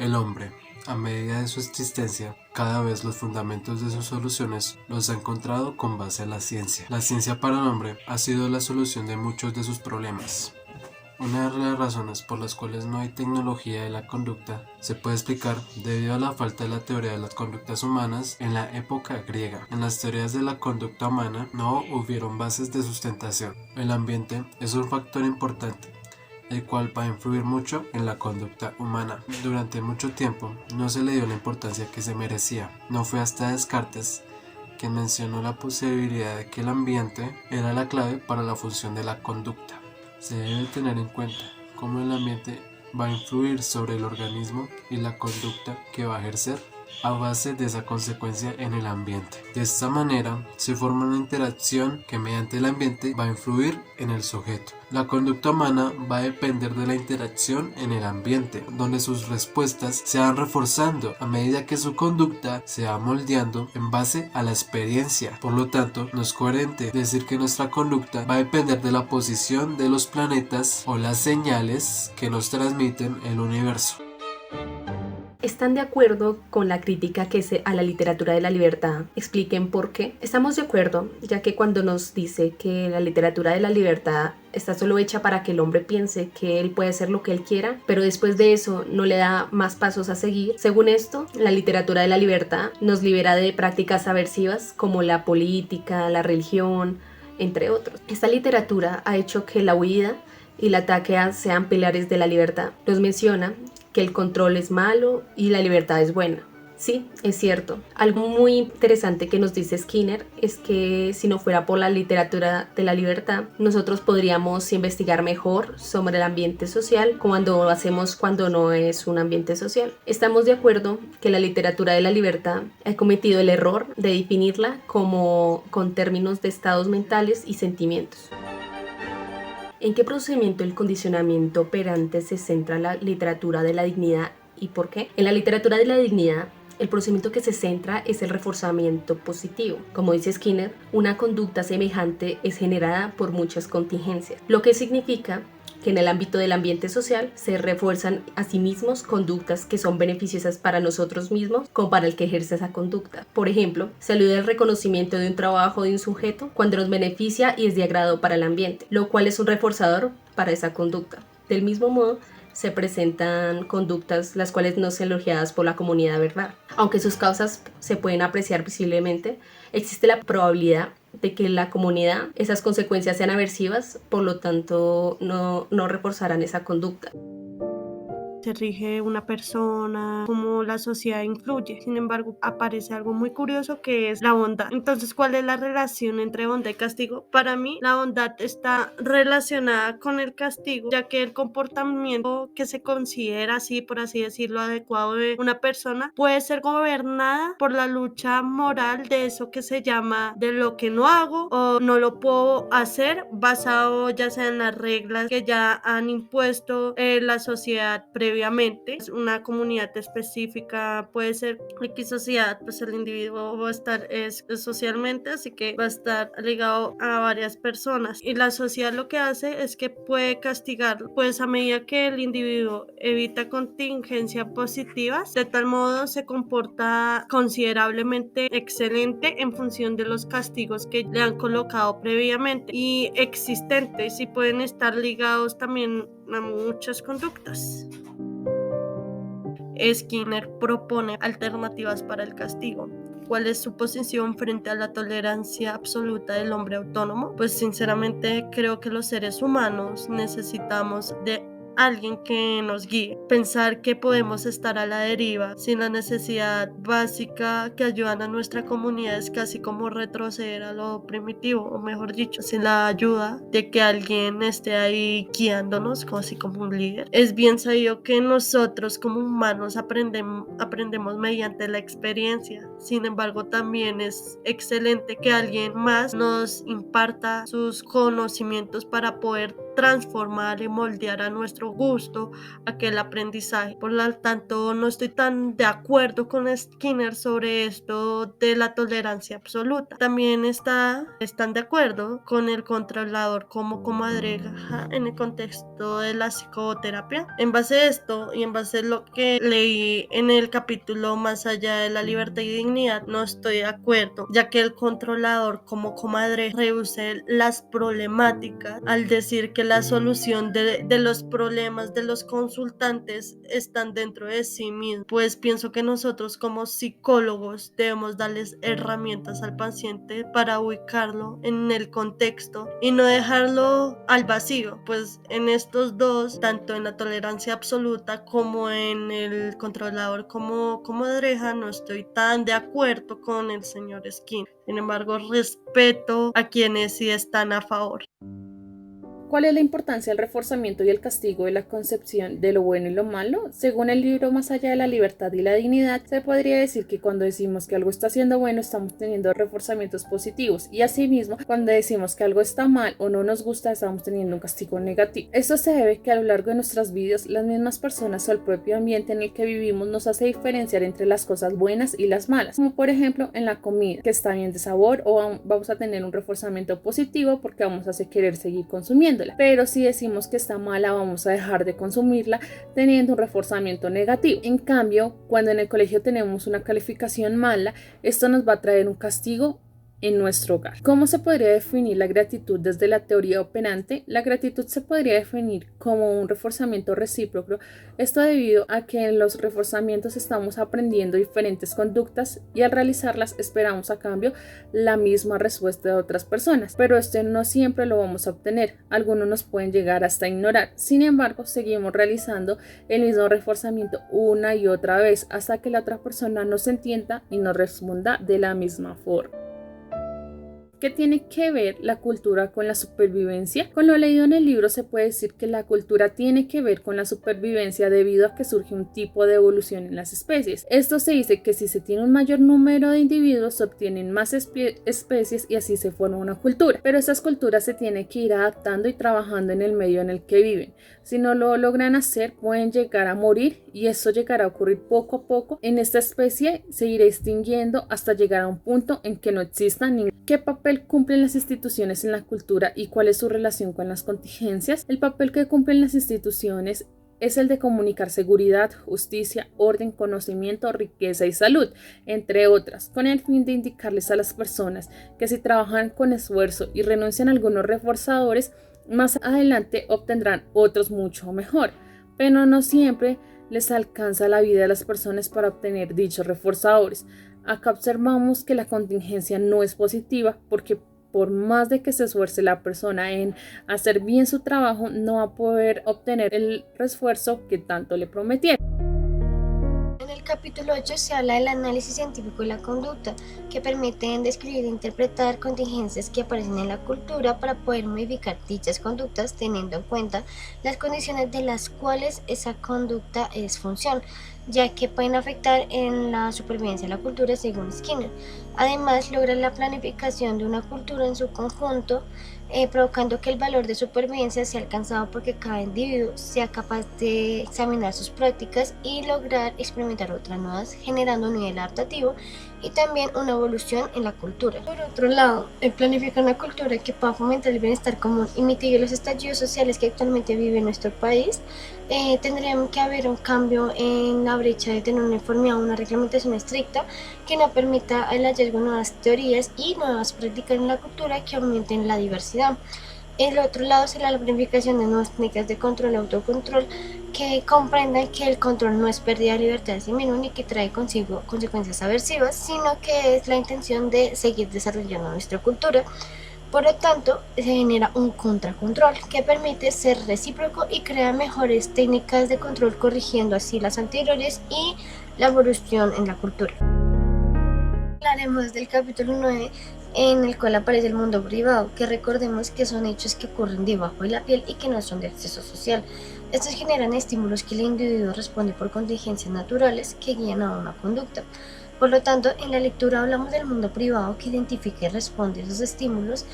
El hombre, a medida de su existencia, cada vez los fundamentos de sus soluciones los ha encontrado con base en la ciencia. La ciencia para el hombre ha sido la solución de muchos de sus problemas. Una de las razones por las cuales no hay tecnología de la conducta se puede explicar debido a la falta de la teoría de las conductas humanas en la época griega. En las teorías de la conducta humana no hubieron bases de sustentación. El ambiente es un factor importante, el cual va a influir mucho en la conducta humana. Durante mucho tiempo no se le dio la importancia que se merecía. No fue hasta Descartes quien mencionó la posibilidad de que el ambiente era la clave para la función de la conducta. Se debe tener en cuenta cómo el ambiente va a influir sobre el organismo y la conducta que va a ejercer a base de esa consecuencia en el ambiente. De esta manera se forma una interacción que mediante el ambiente va a influir en el sujeto. La conducta humana va a depender de la interacción en el ambiente, donde sus respuestas se van reforzando a medida que su conducta se va moldeando en base a la experiencia. Por lo tanto, no es coherente decir que nuestra conducta va a depender de la posición de los planetas o las señales que nos transmiten el universo. ¿Están de acuerdo con la crítica que se a la literatura de la libertad? Expliquen por qué. Estamos de acuerdo, ya que cuando nos dice que la literatura de la libertad está solo hecha para que el hombre piense que él puede hacer lo que él quiera, pero después de eso no le da más pasos a seguir. Según esto, la literatura de la libertad nos libera de prácticas aversivas como la política, la religión, entre otros. Esta literatura ha hecho que la huida y el ataque sean pilares de la libertad. Nos menciona que el control es malo y la libertad es buena. Sí, es cierto. Algo muy interesante que nos dice Skinner es que si no fuera por la literatura de la libertad, nosotros podríamos investigar mejor sobre el ambiente social cuando lo hacemos cuando no es un ambiente social. Estamos de acuerdo que la literatura de la libertad ha cometido el error de definirla como con términos de estados mentales y sentimientos. ¿En qué procedimiento del condicionamiento operante se centra la literatura de la dignidad y por qué? En la literatura de la dignidad, el procedimiento que se centra es el reforzamiento positivo. Como dice Skinner, una conducta semejante es generada por muchas contingencias, lo que significa que en el ámbito del ambiente social se refuerzan a sí mismos conductas que son beneficiosas para nosotros mismos como para el que ejerce esa conducta. Por ejemplo, se alude al reconocimiento de un trabajo de un sujeto cuando nos beneficia y es de agrado para el ambiente, lo cual es un reforzador para esa conducta. Del mismo modo, se presentan conductas las cuales no son elogiadas por la comunidad, ¿verdad? Aunque sus causas se pueden apreciar visiblemente, existe la probabilidad de que la comunidad esas consecuencias sean aversivas, por lo tanto no reforzarán esa conducta. Se rige una persona, cómo la sociedad influye. Sin embargo, aparece algo muy curioso que es la bondad. Entonces, ¿cuál es la relación entre bondad y castigo? Para mí, la bondad está relacionada con el castigo, ya que el comportamiento que se considera así, por así decirlo, adecuado de una persona puede ser gobernada por la lucha moral de eso que se llama de lo que no hago o no lo puedo hacer, basado ya sea en las reglas que ya han impuesto la sociedad previamente. Una comunidad específica puede ser X sociedad, pues el individuo va a estar socialmente, así que va a estar ligado a varias personas, y la sociedad lo que hace es que puede castigarlo, pues a medida que el individuo evita contingencias positivas, de tal modo se comporta considerablemente excelente en función de los castigos que le han colocado previamente y existentes, y pueden estar ligados también a muchas conductas. Skinner propone alternativas para el castigo. ¿Cuál es su posición frente a la tolerancia absoluta del hombre autónomo? Pues sinceramente creo que los seres humanos necesitamos de alguien que nos guíe. Pensar que podemos estar a la deriva sin la necesidad básica que ayudan a nuestra comunidad es casi como retroceder a lo primitivo, o mejor dicho, sin la ayuda de que alguien esté ahí guiándonos, así como un líder. Es bien sabido que nosotros como humanos aprendemos mediante la experiencia. Sin embargo, también es excelente que alguien más nos imparta sus conocimientos para poder transformar y moldear a nuestro gusto aquel aprendizaje. Por lo tanto, no estoy tan de acuerdo con Skinner sobre esto de la tolerancia absoluta. También están de acuerdo con el controlador como comadreja en el contexto de la psicoterapia. En base a esto y en base a lo que leí en el capítulo Más allá de la libertad y dignidad, no estoy de acuerdo, ya que el controlador como comadreja reduce las problemáticas al decir que la solución de los problemas de los consultantes están dentro de sí mismos. Pues pienso que nosotros como psicólogos debemos darles herramientas al paciente para ubicarlo en el contexto y no dejarlo al vacío. Pues en estos dos, tanto en la tolerancia absoluta como en el controlador como comadreja, no estoy tan de acuerdo con el señor Skinner. Sin embargo, respeto a quienes sí están a favor. ¿Cuál es la importancia del reforzamiento y el castigo de la concepción de lo bueno y lo malo? Según el libro Más allá de la libertad y la dignidad, se podría decir que cuando decimos que algo está siendo bueno, estamos teniendo reforzamientos positivos, y asimismo, cuando decimos que algo está mal o no nos gusta, estamos teniendo un castigo negativo. Esto se debe que a lo largo de nuestras vidas, las mismas personas o el propio ambiente en el que vivimos nos hace diferenciar entre las cosas buenas y las malas, como por ejemplo en la comida, que está bien de sabor, o vamos a tener un reforzamiento positivo porque vamos a querer seguir consumiendo. Pero si decimos que está mala, vamos a dejar de consumirla teniendo un reforzamiento negativo. En cambio, cuando en el colegio tenemos una calificación mala, esto nos va a traer un castigo en nuestro hogar. ¿Cómo se podría definir la gratitud desde la teoría operante? La gratitud se podría definir como un reforzamiento recíproco, esto debido a que en los reforzamientos estamos aprendiendo diferentes conductas y al realizarlas esperamos a cambio la misma respuesta de otras personas, pero esto no siempre lo vamos a obtener, algunos nos pueden llegar hasta ignorar. Sin embargo, seguimos realizando el mismo reforzamiento una y otra vez hasta que la otra persona nos entienda y nos responda de la misma forma. ¿Qué tiene que ver la cultura con la supervivencia? Con lo leído en el libro se puede decir que la cultura tiene que ver con la supervivencia debido a que surge un tipo de evolución en las especies. Esto se dice que si se tiene un mayor número de individuos se obtienen más especies y así se forma una cultura. Pero estas culturas se tienen que ir adaptando y trabajando en el medio en el que viven. Si no lo logran hacer, pueden llegar a morir y eso llegará a ocurrir poco a poco. En esta especie se irá extinguiendo hasta llegar a un punto en que no exista ningún. ¿Qué papel cumplen las instituciones en la cultura y cuál es su relación con las contingencias? El papel que cumplen las instituciones es el de comunicar seguridad, justicia, orden, conocimiento, riqueza y salud, entre otras, con el fin de indicarles a las personas que si trabajan con esfuerzo y renuncian a algunos reforzadores, más adelante obtendrán otros mucho mejor, pero no siempre les alcanza la vida de las personas para obtener dichos reforzadores. Acá observamos que la contingencia no es positiva porque por más de que se esfuerce la persona en hacer bien su trabajo, no va a poder obtener el refuerzo que tanto le prometieron. En el capítulo 8 se habla del análisis científico de la conducta, que permite describir e interpretar contingencias que aparecen en la cultura para poder modificar dichas conductas teniendo en cuenta las condiciones de las cuales esa conducta es función, ya que pueden afectar en la supervivencia de la cultura según Skinner. Además, logra la planificación de una cultura en su conjunto, provocando que el valor de supervivencia sea alcanzado porque cada individuo sea capaz de examinar sus prácticas y lograr experimentar otras nuevas, generando un nivel adaptativo y también una evolución en la cultura. Por otro lado, planificar una cultura que pueda fomentar el bienestar común y mitigue los estallidos sociales que actualmente vive nuestro país, tendría que haber un cambio en la brecha de tener una uniformidad o una reglamentación estricta que no permita el hallazgo de nuevas teorías y nuevas prácticas en la cultura que aumenten la diversidad. El otro lado será la planificación de nuevas técnicas de control y autocontrol que comprendan que el control no es pérdida de libertad en sí mismo ni que trae consigo consecuencias aversivas, sino que es la intención de seguir desarrollando nuestra cultura. Por lo tanto, se genera un contracontrol que permite ser recíproco y crea mejores técnicas de control, corrigiendo así las anteriores y la evolución en la cultura. Hablaremos del capítulo 9, en el cual aparece el mundo privado, que recordemos que son hechos que ocurren debajo de la piel y que no son de acceso social. Estos generan estímulos que el individuo responde por contingencias naturales que guían a una conducta. Por lo tanto, en la lectura hablamos del mundo privado que identifica y responde a esos estímulos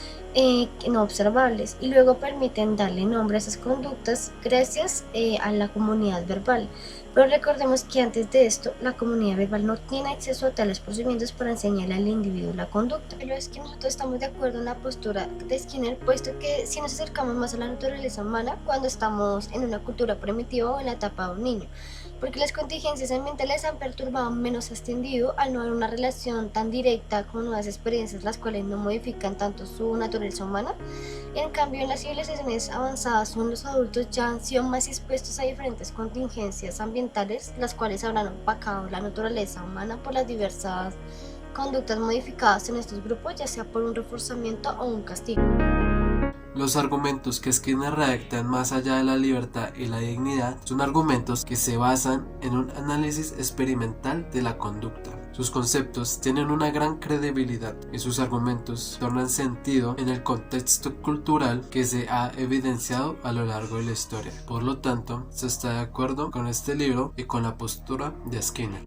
no observables y luego permiten darle nombre a esas conductas gracias a la comunidad verbal. Pero recordemos que antes de esto, la comunidad verbal no tiene acceso a tales procedimientos para enseñarle al individuo la conducta. Pero es que nosotros estamos de acuerdo en la postura de Skinner, puesto que si nos acercamos más a la naturaleza humana cuando estamos en una cultura primitiva o en la etapa de un niño, porque las contingencias ambientales han perturbado menos a este individuo al no haber una relación tan directa con nuevas experiencias, las cuales no modifican tanto su naturaleza humana. En cambio, en las civilizaciones avanzadas o en los adultos ya han sido más expuestos a diferentes contingencias ambientales, las cuales habrán opacado la naturaleza humana por las diversas conductas modificadas en estos grupos, ya sea por un reforzamiento o un castigo. Los argumentos que Skinner redactan más allá de la libertad y la dignidad son argumentos que se basan en un análisis experimental de la conducta. Sus conceptos tienen una gran credibilidad y sus argumentos tornan sentido en el contexto cultural que se ha evidenciado a lo largo de la historia. Por lo tanto, se está de acuerdo con este libro y con la postura de Skinner.